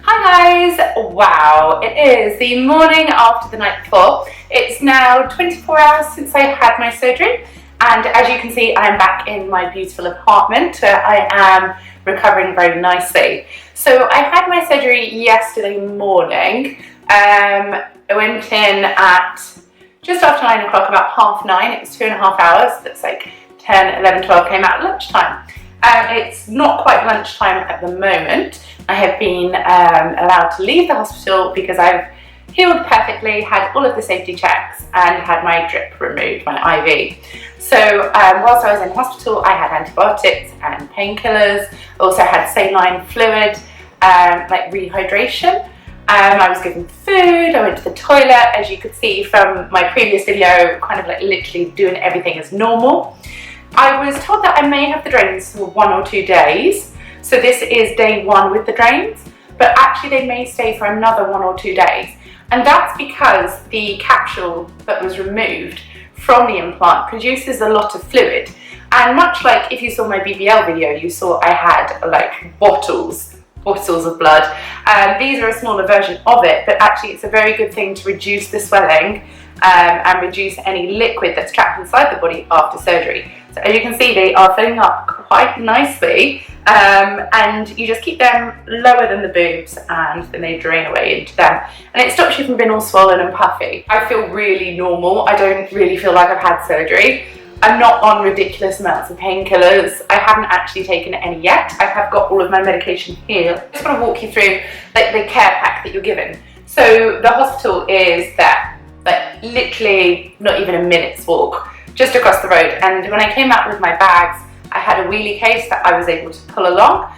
Hi guys! Wow, it is the morning after the night before. It's now 24 hours since I had my surgery, and as you can see, I am back in my beautiful apartment where I am recovering very nicely. So I had my surgery yesterday morning. I went in at just after 9 o'clock, about 9:30. It was 2.5 hours. That's like 10, 11, 12, came out at lunchtime. It's not quite lunchtime at the moment. I have been allowed to leave the hospital because I've healed perfectly, had all of the safety checks and had my drip removed, my IV. So whilst I was in hospital, I had antibiotics and painkillers, also had saline fluid, like rehydration. I was given food, I went to the toilet, as you could see from my previous video, kind of like literally doing everything as normal. I was told that I may have the drains for 1 or 2 days. So this is day 1 with the drains, but actually they may stay for another 1 or 2 days. And that's because the capsule that was removed from the implant produces a lot of fluid. And much like if you saw my BBL video, you saw I had like bottles of blood. These are a smaller version of it, but actually it's a very good thing to reduce the swelling and reduce any liquid that's trapped inside the body after surgery. So as you can see, they are filling up quite nicely, and you just keep them lower than the boobs and then they drain away into them, and it stops you from being all swollen and puffy. I feel really normal. I don't really feel like I've had surgery. I'm not on ridiculous amounts of painkillers. I haven't actually taken any yet. I have got all of my medication here. I just want to walk you through like the care pack that you're given. So the hospital is there, like literally not even a minute's walk, just across the road. And when I came out with my bags, I had a wheelie case that I was able to pull along,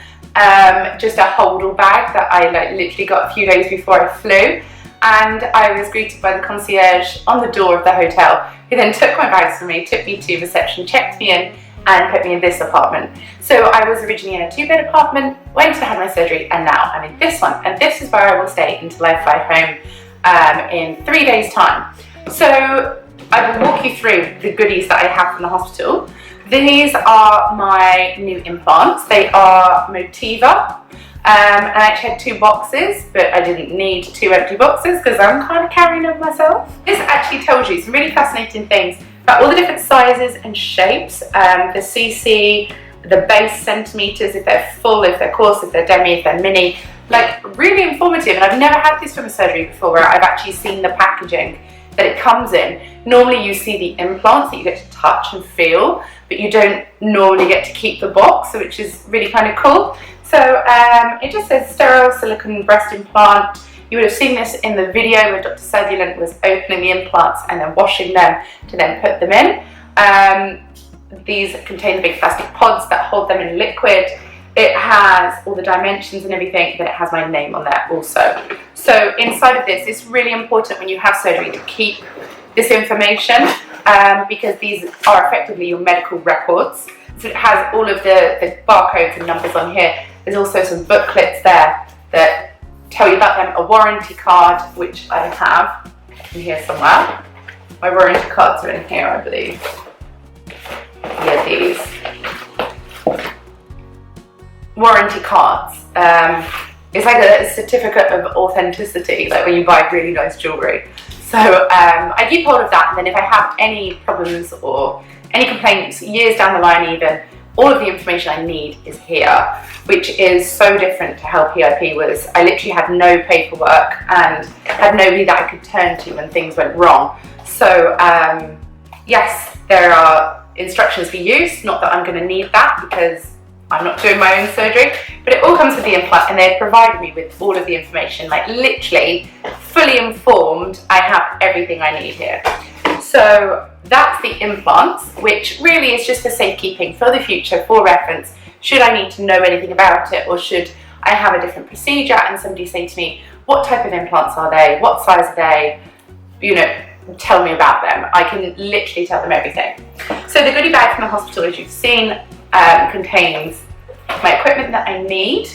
just a holdall bag that I like literally got a few days before I flew. And I was greeted by the concierge on the door of the hotel, who then took my bags from me, took me to reception, checked me in, and put me in this apartment. So I was originally in a 2-bed apartment, went to have my surgery, and now I'm in this one. And this is where I will stay until I fly home in 3 days' time. So I will walk you through the goodies that I have from the hospital. These are my new implants. They are Motiva. And I actually had 2 boxes, but I didn't need 2 empty boxes because I'm kind of carrying them myself. This actually tells you some really fascinating things about all the different sizes and shapes, the cc, the base centimeters, if they're full, if they're coarse, if they're demi, if they're mini. Like really informative, and I've never had this from a surgery before where I've actually seen the packaging that it comes in. Normally you see the implants that you get to touch and feel, but you don't normally get to keep the box, which is really kind of cool. So it just says sterile silicone breast implant. You would have seen this in the video where Dr Serbulent was opening the implants and then washing them to then put them in. These contain the big plastic pods that hold them in liquid. It has all the dimensions and everything, but it has my name on there also. So inside of this, it's really important when you have surgery to keep this information because these are effectively your medical records. So it has all of the barcodes and numbers on here. There's also some booklets there that tell you about them, a warranty card, which I have in here somewhere. My warranty cards are in here, I believe. Yeah, these. Warranty cards. It's like a certificate of authenticity, like when you buy really nice jewellery. So I keep hold of that, and then if I have any problems or any complaints years down the line even, all of the information I need is here, which is so different to how PIP was. I literally had no paperwork and had nobody that I could turn to when things went wrong. So yes, there are instructions for use, not that I'm going to need that because I'm not doing my own surgery, but it all comes with the implant, and they've provided me with all of the information, like literally fully informed. I have everything I need here. So that's the implants, which really is just for safekeeping for the future, for reference. Should I need to know anything about it, or should I have a different procedure and somebody say to me, what type of implants are they? What size are they? You know, tell me about them. I can literally tell them everything. So the goodie bag from the hospital, as you've seen, contains my equipment that I need.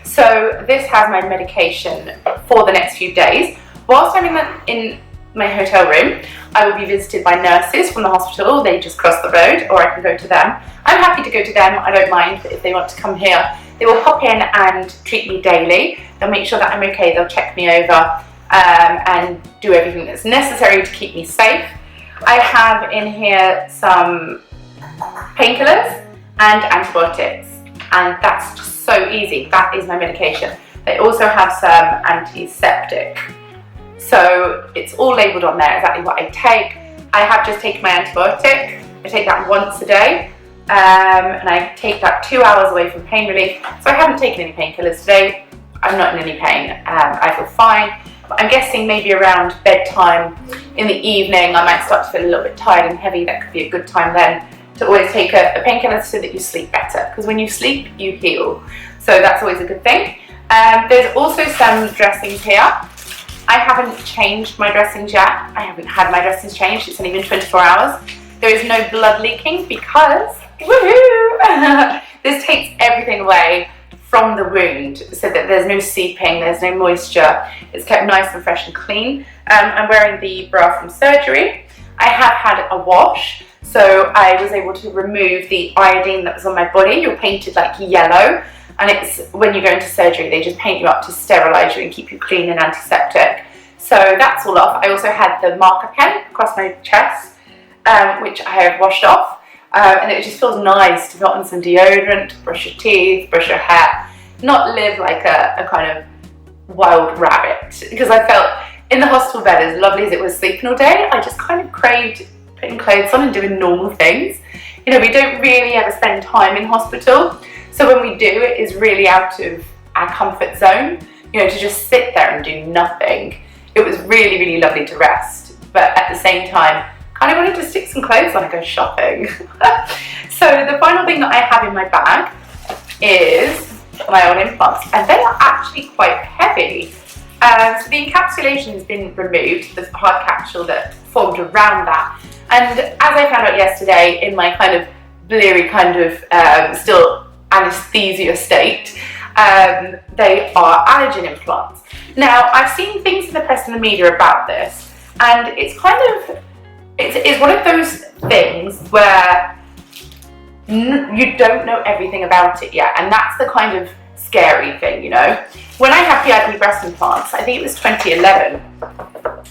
So this has my medication for the next few days. Whilst I'm in my hotel room, I will be visited by nurses from the hospital. They just cross the road, or I can go to them. I'm happy to go to them, I don't mind, but if they want to come here, They will hop in and treat me daily. They'll make sure that I'm okay. They'll check me over and do everything that's necessary to keep me safe. I have in here some painkillers and antibiotics, and that's just so easy. That is my medication. They also have some antiseptic, so it's all labelled on there exactly what I take. I have just taken my antibiotic. I take that once a day, and I take that 2 hours away from pain relief. So I haven't taken any painkillers today. I'm not in any pain. I feel fine. But I'm guessing maybe around bedtime in the evening I might start to feel a little bit tired and heavy. That could be a good time then to always take a painkiller so that you sleep better, because when you sleep you heal, so that's always a good thing. There's also some dressings here. I haven't changed my dressings yet. I haven't had my dressings changed. It's only been 24 hours. There is no blood leaking because woohoo! This takes everything away from the wound so that there's no seeping, there's no moisture. It's kept nice and fresh and clean. I'm wearing the bra from surgery. I have had a wash, so I was able to remove the iodine that was on my body. You're painted like yellow, and it's when you go into surgery they just paint you up to sterilise you and keep you clean and antiseptic. So that's all off. I also had the marker pen across my chest, which I have washed off, and it just feels nice to put on some deodorant, brush your teeth, brush your hair, not live like a kind of wild rabbit, because I felt in the hospital bed, as lovely as it was sleeping all day, I just kind of craved putting clothes on and doing normal things. You know, we don't really ever spend time in hospital, so when we do, it is really out of our comfort zone, you know, to just sit there and do nothing. It was really, really lovely to rest, but at the same time, kind of wanted to stick some clothes on and go shopping. So the final thing that I have in my bag is my own implants, and they are actually quite heavy. So the encapsulation has been removed, the hard capsule that formed around that. And as I found out yesterday, in my kind of bleary kind of still anesthesia state, they are allergen implants. Now, I've seen things in the press and the media about this, and it's kind of, it's one of those things where you don't know everything about it yet, and that's the kind of scary thing, you know. When I had PIP breast implants, I think it was 2011,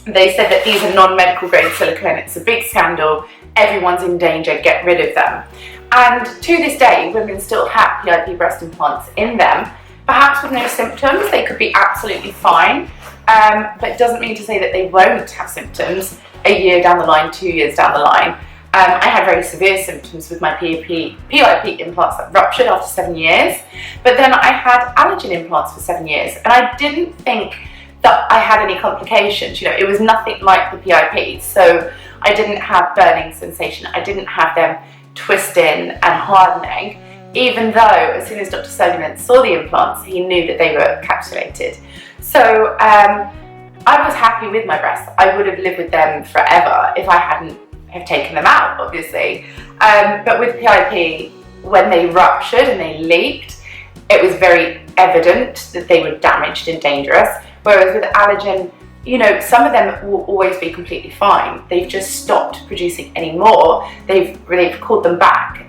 they said that these are non-medical grade silicone, it's a big scandal, everyone's in danger, get rid of them. And to this day, women still have PIP breast implants in them, perhaps with no symptoms. They could be absolutely fine, but it doesn't mean to say that they won't have symptoms a year down the line, 2 years down the line. I had very severe symptoms with my PIP implants that ruptured after 7 years, but then I had allergen implants for 7 years, and I didn't think that I had any complications. You know, it was nothing like the PIP, so I didn't have burning sensation, I didn't have them twisting and hardening, even though as soon as Dr Serbulent saw the implants, he knew that they were encapsulated. So I was happy with my breasts. I would have lived with them forever if I hadn't have taken them out, obviously. But with PIP, when they ruptured and they leaked, it was very evident that they were damaged and dangerous. Whereas with allergen, you know, some of them will always be completely fine. They've just stopped producing any more. They've called them back.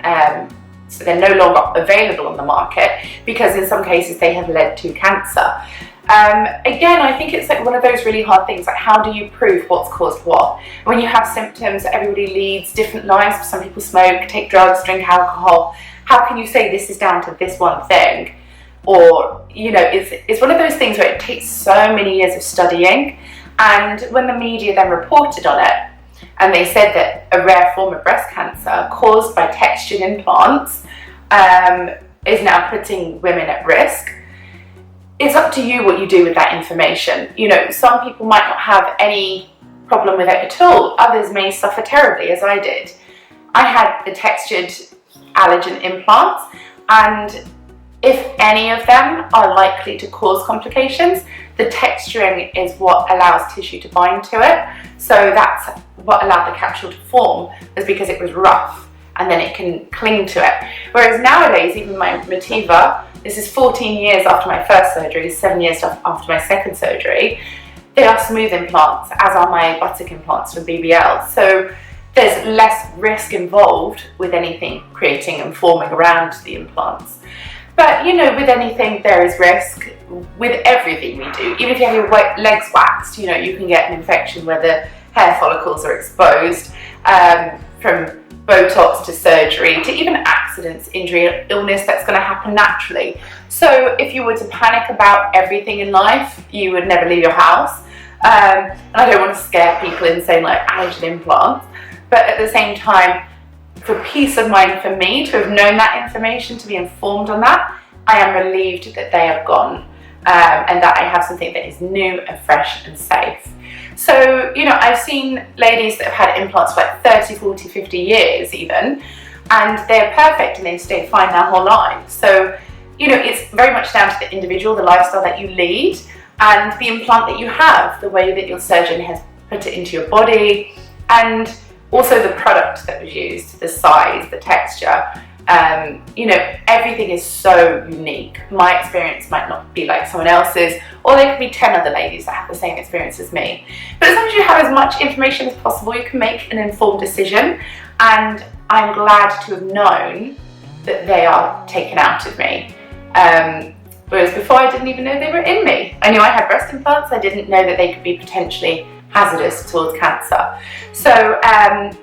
So they're no longer available on the market because in some cases they have led to cancer. Again, I think it's like one of those really hard things, like how do you prove what's caused what? When you have symptoms, everybody leads different lives. Some people smoke, take drugs, drink alcohol. How can you say this is down to this one thing? Or, you know, it's one of those things where it takes so many years of studying, and when the media then reported on it, and they said that a rare form of breast cancer caused by textured implants is now putting women at risk, it's up to you what you do with that information. You know, some people might not have any problem with it at all. Others may suffer terribly, as I did. I had the textured allergen implants, and if any of them are likely to cause complications, the texturing is what allows tissue to bind to it. So that's what allowed the capsule to form, was because it was rough and then it can cling to it. Whereas nowadays, even my Motiva, this is 14 years after my first surgery, 7 years after my second surgery, they are smooth implants, as are my buttock implants from BBL. So there's less risk involved with anything creating and forming around the implants. But you know, with anything there is risk. With everything we do, even if you have your legs waxed, you know, you can get an infection where the hair follicles are exposed, from Botox to surgery to even accidents, injury, illness that's going to happen naturally. So if you were to panic about everything in life, you would never leave your house. And I don't want to scare people in saying like I had an implant, but at the same time, for peace of mind for me to have known that information, to be informed on that, I am relieved that they have gone. And that I have something that is new and fresh and safe. So, you know, I've seen ladies that have had implants for like 30, 40, 50 years even, and they're perfect and they stay fine their whole lives. So, you know, it's very much down to the individual, the lifestyle that you lead, and the implant that you have, the way that your surgeon has put it into your body, and also the product that was used, the size, the texture. You know, everything is so unique. My experience might not be like someone else's, or there could be 10 other ladies that have the same experience as me. But as long as you have as much information as possible, you can make an informed decision. And I'm glad to have known that they are taken out of me. Whereas before I didn't even know they were in me. I knew I had breast implants, I didn't know that they could be potentially hazardous towards cancer. So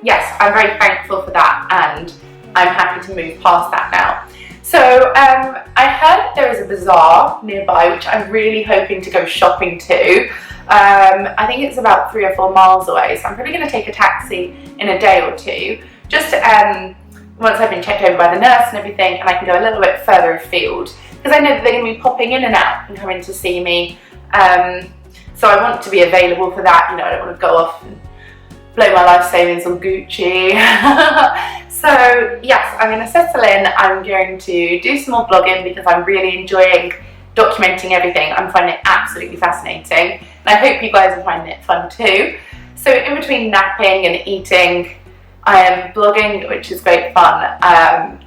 yes, I'm very thankful for that, and I'm happy to move past that now. So I heard there is a bazaar nearby, which I'm really hoping to go shopping to. I think it's about 3 or 4 miles away, so I'm probably going to take a taxi in a day or two, just once I've been checked over by the nurse and everything, and I can go a little bit further afield, because I know that they're going to be popping in and out and coming to see me. So I want to be available for that. You know, I don't want to go off and blow my life savings on Gucci. So yes, I'm going to settle in. I'm going to do some more blogging because I'm really enjoying documenting everything. I'm finding it absolutely fascinating, and I hope you guys are finding it fun too. So in between napping and eating, I am blogging, which is great fun.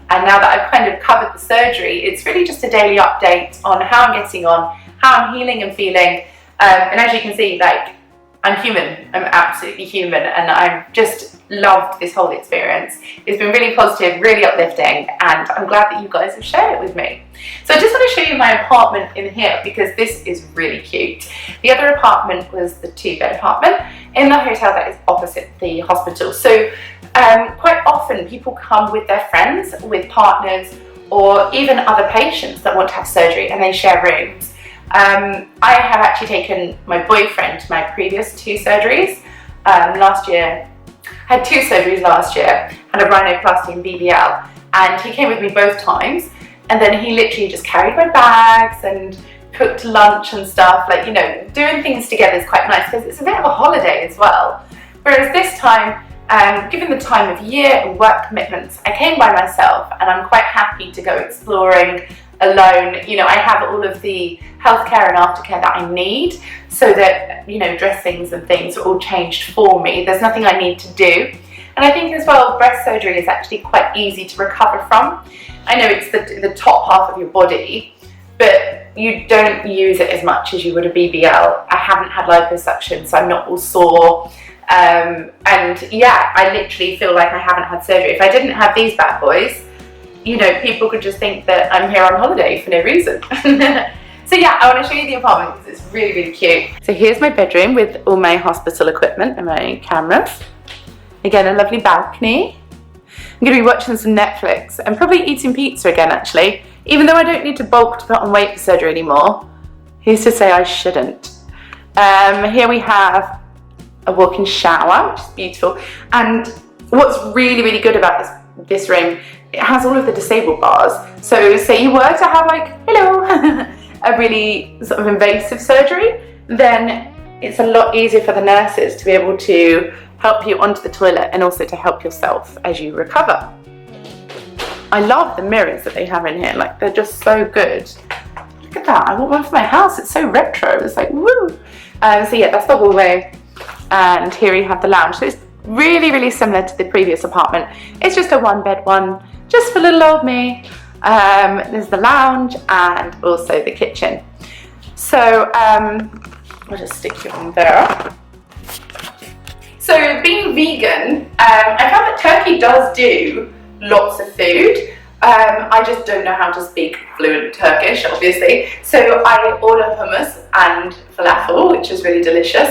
And now that I've kind of covered the surgery, it's really just a daily update on how I'm getting on, how I'm healing and feeling. And as you can see, like, I'm human. I'm absolutely human, and I've just loved this whole experience. It's been really positive, really uplifting, and I'm glad that you guys have shared it with me. So I just want to show you my apartment in here, because this is really cute. The other apartment was the 2-bed apartment in the hotel that is opposite the hospital. So quite often people come with their friends, with partners, or even other patients that want to have surgery, and they share rooms. I have actually taken my boyfriend to my previous 2 surgeries. Last year, had 2 surgeries last year, had a rhinoplasty and BBL, and he came with me both times, and then he literally just carried my bags and cooked lunch and stuff. Like, you know, doing things together is quite nice because it's a bit of a holiday as well. Whereas this time, given the time of year and work commitments, I came by myself, and I'm quite happy to go exploring alone. You know, I have all of the healthcare and aftercare that I need, so that, you know, dressings and things are all changed for me. There's nothing I need to do. And I think as well, breast surgery is actually quite easy to recover from. I know it's the top half of your body, but you don't use it as much as you would a BBL. I haven't had liposuction, so I'm not all sore. And yeah, I literally feel like I haven't had surgery. If I didn't have these bad boys, you know, people could just think that I'm here on holiday for no reason. So yeah, I want to show you the apartment because it's really, really cute. So here's my bedroom with all my hospital equipment and my cameras. Again, a lovely balcony. I'm going to be watching some Netflix and probably eating pizza again, actually. Even though I don't need to bulk to put on weight for surgery anymore. Who's to say I shouldn't? Here we have a walk-in shower, which is beautiful. And what's really, really good about this room, it has all of the disabled bars. So say you were to have, like, hello, a really sort of invasive surgery, then it's a lot easier for the nurses to be able to help you onto the toilet and also to help yourself as you recover. I love the mirrors that they have in here, like, they're just so good. Look at that, I want one for my house, it's so retro, it's like, woo! So yeah, that's the hallway, and here you have the lounge. So it's really, really similar to the previous apartment. It's just a 1-bed one, just for little old me. There's the lounge and also the kitchen. So I'll just stick you on there. So being vegan, I found that Turkey does do lots of food. I just don't know how to speak fluent Turkish, obviously. So I order hummus and falafel, which is really delicious.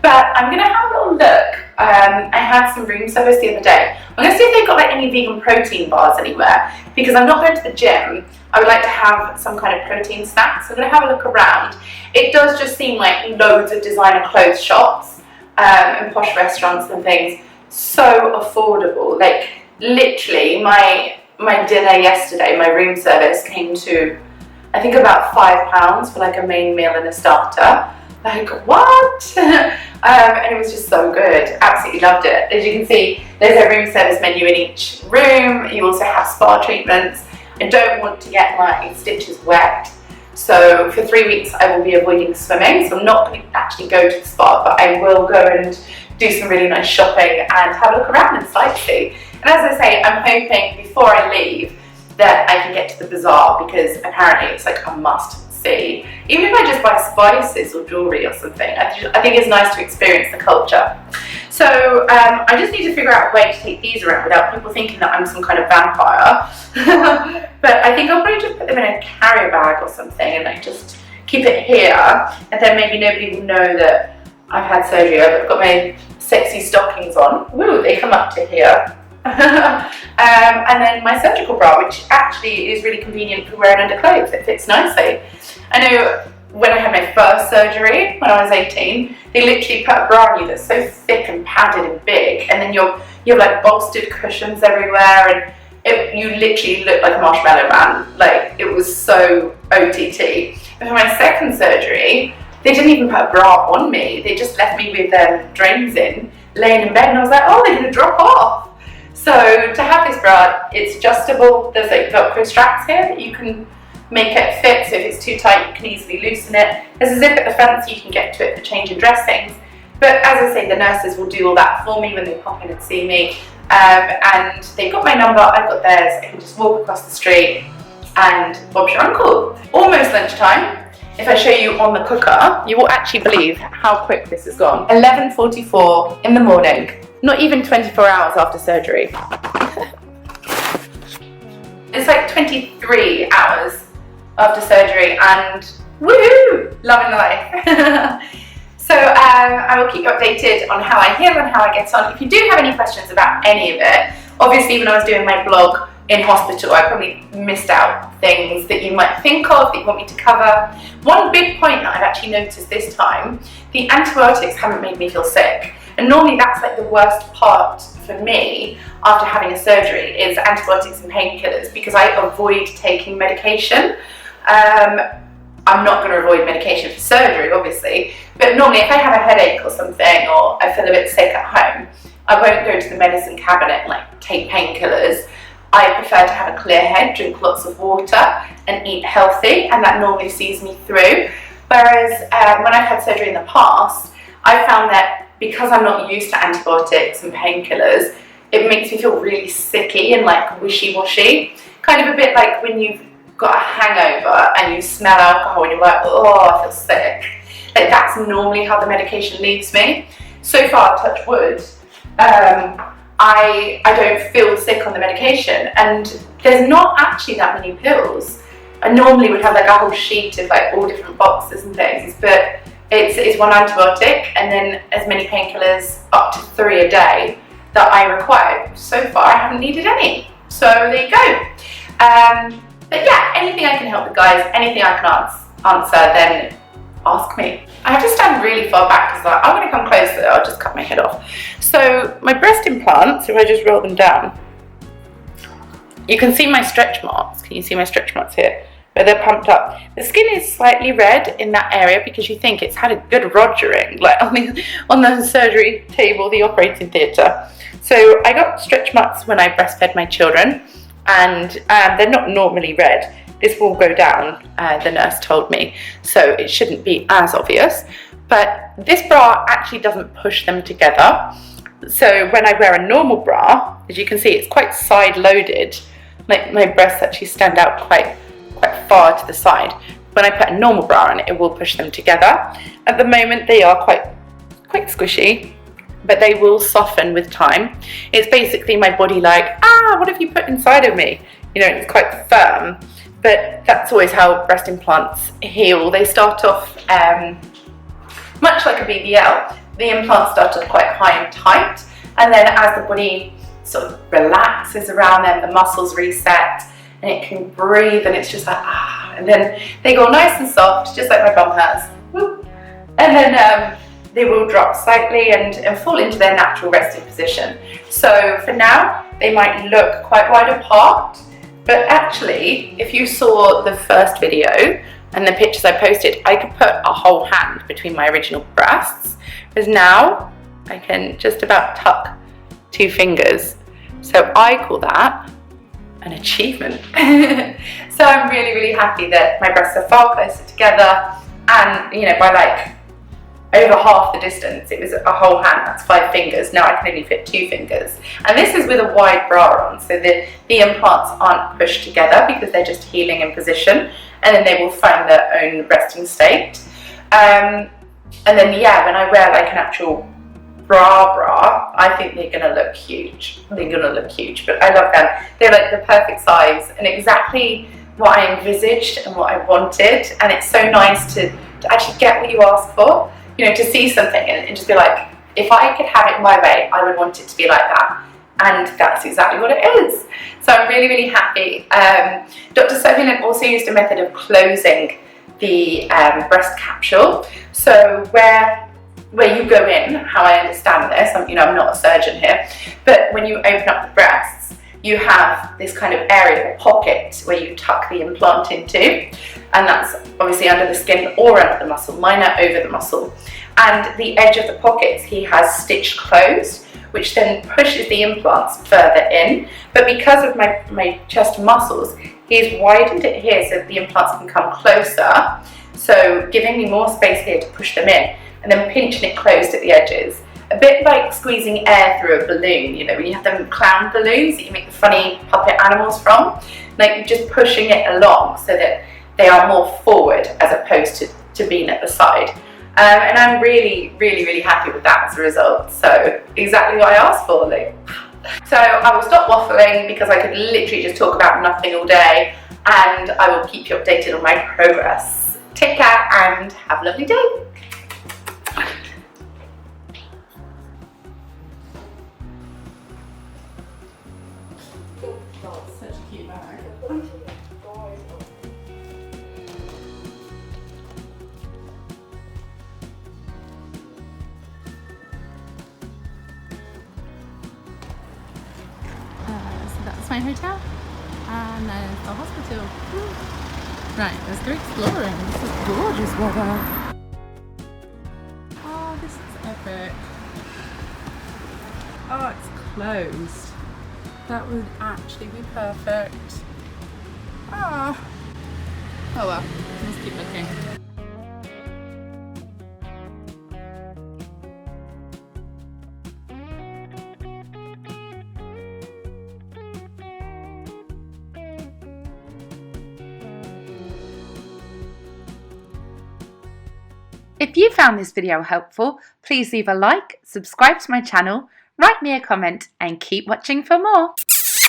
But I'm going to have a little look. I had some room service the other day. I'm going to see if they've got like any vegan protein bars anywhere, because I'm not going to the gym. I would like to have some kind of protein snack, so I'm going to have a look around. It does just seem like loads of designer clothes shops and posh restaurants and things. So affordable. Like literally my dinner yesterday, my room service came to, I think, about £5 for like a main meal and a starter. Like, what? And it was just so good. Absolutely loved it. As you can see, there's a room service menu in each room. You also have spa treatments. I don't want to get my stitches wet. So for 3 weeks, I will be avoiding swimming. So I'm not going to actually go to the spa, but I will go and do some really nice shopping and have a look around and sightsee. And as I say, I'm hoping before I leave that I can get to the bazaar, because apparently it's like a must see. Even if I just buy spices or jewellery or something, I think it's nice to experience the culture. So I just need to figure out a way to take these around without people thinking that I'm some kind of vampire. But I think I'll probably just put them in a carrier bag or something and like just keep it here, and then maybe nobody will know that I've had surgery. I've got my sexy stockings on. Woo, they come up to here. And then my surgical bra, which actually is really convenient for wearing under clothes. It fits nicely. I know when I had my first surgery when I was 18, they literally put a bra on you that's so thick and padded and big, and then you have like bolstered cushions everywhere, and you literally look like a marshmallow man. Like, it was so OTT. And for my second surgery, they didn't even put a bra on me. They just left me with drains in, laying in bed, and I was like, oh, they're gonna drop off. So to have this bra, it's adjustable. There's like Velcro straps here that you can make it fit, so if it's too tight you can easily loosen it. There's a zip at the front so you can get to it for changing dressings. But as I say, the nurses will do all that for me when they pop in and see me. And they've got my number, I've got theirs. I can just walk across the street and Bob's your uncle. Almost lunchtime. If I show you on the cooker, you will actually believe how quick this has gone. 11:44 in the morning. Not even 24 hours after surgery. It's like 23 hours after surgery, and woohoo, loving life. So I will keep you updated on how I heal and how I get on. If you do have any questions about any of it, obviously when I was doing my blog in hospital, I probably missed out things that you might think of that you want me to cover. One big point that I've actually noticed this time, the antibiotics haven't made me feel sick. And normally that's like the worst part for me after having a surgery, is antibiotics and painkillers, because I avoid taking medication. I'm not going to avoid medication for surgery, obviously, but normally if I have a headache or something, or I feel a bit sick at home, I won't go to the medicine cabinet and like take painkillers. I prefer to have a clear head, drink lots of water and eat healthy, and that normally sees me through. Whereas when I've had surgery in the past, I found that because I'm not used to antibiotics and painkillers, it makes me feel really sicky and like wishy-washy. Kind of a bit like when you've got a hangover and you smell alcohol and you're like, oh, I feel sick. Like, that's normally how the medication leaves me. So far, touch wood, I don't feel sick on the medication, and there's not actually that many pills. I normally would have like a whole sheet of like all different boxes and things, but it's one antibiotic and then as many painkillers, up to 3 a day, that I require. So far I haven't needed any, so there you go. But yeah, anything I can help with, guys, anything I can answer, then ask me. I have to stand really far back because like, I'm going to come closer, I'll just cut my head off. So my breast implants, if I just roll them down, you can see my stretch marks. Can you see my stretch marks here? Where they're pumped up. The skin is slightly red in that area because you think it's had a good rogering, like on the surgery table, the operating theatre. So I got stretch marks when I breastfed my children, and they're not normally red. This will go down, the nurse told me, so it shouldn't be as obvious. But this bra actually doesn't push them together. So when I wear a normal bra, as you can see, it's quite side-loaded. Like my breasts actually stand out quite far to the side. When I put a normal bra on, it will push them together. At the moment, they are quite squishy, but they will soften with time. It's basically my body like, what have you put inside of me? you know, it's quite firm, but that's always how breast implants heal. They start off much like a BBL. The implants start off quite high and tight, and then as the body sort of relaxes around them, the muscles reset, and it can breathe, and it's just like, ah, and then they go nice and soft, just like my bum has. Woo. And then they will drop slightly and fall into their natural resting position. So for now, they might look quite wide apart, but actually, if you saw the first video and the pictures I posted, I could put a whole hand between my original breasts, whereas now I can just about tuck 2 fingers. So I call that an achievement. So I'm really, really happy that my breasts are far closer together, and, you know, by like over half the distance. It was a whole hand, that's 5 fingers. Now I can only fit 2 fingers. And this is with a wide bra on, so the implants aren't pushed together because they're just healing in position, and then they will find their own resting state. And then, yeah, when I wear like an actual bra, I think they're gonna look huge. They're gonna look huge, but I love them. They're like the perfect size and exactly what I envisaged and what I wanted. And it's so nice to actually get what you ask for. You know, to see something and just be like, if I could have it my way, I would want it to be like that. And that's exactly what it is. So I'm really, really happy. Dr. Serbulent also used a method of closing the breast capsule. So where you go in, how I understand this, I'm not a surgeon here, but when you open up the breasts, you have this kind of area, a pocket, where you tuck the implant into, and that's obviously under the skin or under the muscle. Mine are over the muscle. And the edge of the pockets he has stitched closed, which then pushes the implants further in. But because of my chest muscles, he's widened it here so the implants can come closer, so giving me more space here to push them in, and then pinching it closed at the edges. A bit like squeezing air through a balloon, you know, when you have them clown balloons that you make the funny puppet animals from. Like, you're just pushing it along so that they are more forward as opposed to being at the side. And I'm really, really, really happy with that as a result. So exactly what I asked for, Luke. So I will stop waffling because I could literally just talk about nothing all day, and I will keep you updated on my progress. Take care and have a lovely day. Such a cute bag. So that's my hotel, and there's the hospital. Right, let's go exploring. This is gorgeous weather. Oh, this is epic. Oh, it's closed. That would actually be perfect. Ah. Oh well, let's keep looking. If you found this video helpful, please leave a like, subscribe to my channel, write me a comment, and keep watching for more.